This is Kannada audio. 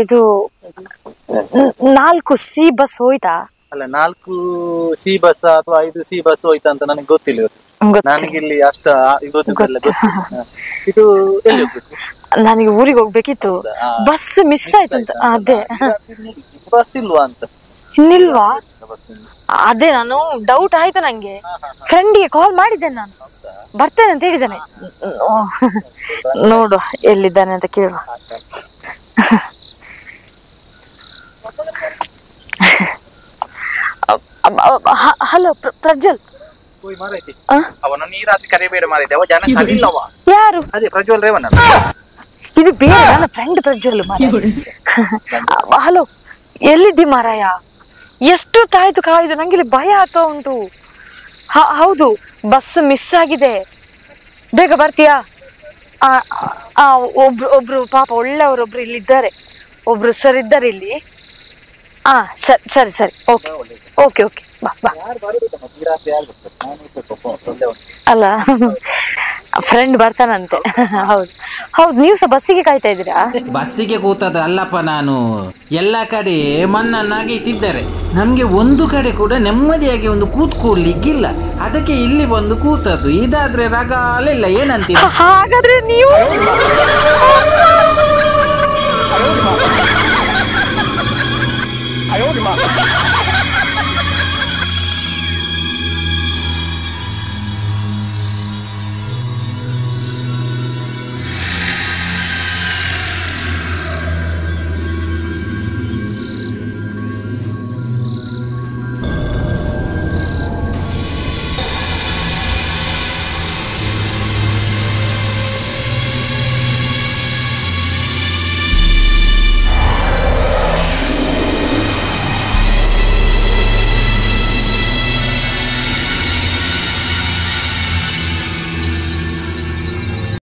ಇದು 4 ಸಿ ಬಸ್ ಹೋಯ್ತಾ? ಅಲ್ಲ 4 ಸಿ ಬಸ್ ಅಥವಾ 5 ಸಿ ಬಸ್ ಹೋಯ್ತಾ ಅಂತ ನನಗೆ ಗೊತ್ತಿಲ್ಲ. ನನಗೆ ಇಲ್ಲಿ ಅಷ್ಟ ಗೊತ್ತಿಲ್ಲ. ಇದು ಎಲ್ಲಿ ಹೋಗ್ಬೇಕು? ನನಗೆ ಊರಿಗೆ ಹೋಗ್ಬೇಕಿತ್ತು, ಬಸ್ ಮಿಸ್ ಆಯ್ತು ಅಂತ. ಅದೇ ಬಸ್ ಇಲ್ವಾ ಅಂತ. ಇನ್ನಿಲ್ವಾ? ಅದೇ ನಾನು ಡೌಟ್ ಆಯ್ತು ನಂಗೆ. ಫ್ರೆಂಡಿಗೆ ಕಾಲ್ ಮಾಡಿದ್ದೇನೆ, ನಾನು ಬರ್ತೇನೆ ಅಂತ ಹೇಳಿದ್ದಾನೆ. ನೋಡು ಎಲ್ಲಿದ್ದಾನೆ ಅಂತ ಕೇಳುವ. ಹಲೋ ಪ್ರಜ್ವಲ್. ಅವನನ್ನು ಈ ರಾತ್ರಿ ಕರಿಬೇಡ ಮಾಡಿದ್ದೆ, ಅವ ಜನ ಸರಿಯಿಲ್ಲವ. ಯಾರು? ಅದೇ ಪ್ರಜ್ವಲ್ ರೇವಣ್ಣ. ಇದು ಬೇರೆ ನನ್ನ ಫ್ರೆಂಡ್ ಪ್ರಜ್ವಲ್. ಹಲೋ, ಎಲ್ಲಿದ್ದಿ ಮಾರಾಯ? ಎಷ್ಟು ತಾಯ್ತು ಕಾಯ್ದು, ನಂಗೆ ಇಲ್ಲಿ ಭಯ ಆಗ್ತಾ ಉಂಟು. ಹೌದು, ಬಸ್ ಮಿಸ್ ಆಗಿದೆ. ಬೇಗ ಬರ್ತೀಯಾ? ಒಬ್ರು ಪಾಪ ಒಳ್ಳೆಯವರೊಬ್ರು ಇಲ್ಲಿದ್ದಾರೆ, ಒಬ್ರು ಸರ್ ಇದ್ದಾರೆ ಇಲ್ಲಿ. ಸರಿ ಸರಿ, ಓಕೆ ಓಕೆ ಓಕೆ, ಬಾ ಬಾ. ಅಲ್ಲ, ಫ್ರೆಂಡ್ ಬರ್ತಾನಂತೆ. ಹೌದು ಹೌದು, ನೀವು ಸಹ ಬಸ್ಸಿಗೆ ಕಾಯ್ತಾ ಇದ್ದೀರಾ? ಬಸ್ಸಿಗೆ ಕೂತದ ಅಲ್ಲಪ್ಪ, ನಾನು ಎಲ್ಲ ಕಡೆ ಮಣ್ಣನ್ನಾಗಿ ಇಟ್ಟಿದ್ದಾರೆ. ನಮ್ಗೆ ಒಂದು ಕಡೆ ಕೂಡ ನೆಮ್ಮದಿಯಾಗಿ ಒಂದು ಕೂತ್ಕೊಳ್ಳಿಕ್ಕಿಲ್ಲ. ಅದಕ್ಕೆ ಇಲ್ಲಿ ಬಂದು ಕೂತದ್ದು. ಇದಾದ್ರೆ ರಗಾಲಿಲ್ಲ, ಏನಂತೀರ? ಹಾಗಾದ್ರೆ ನೀವು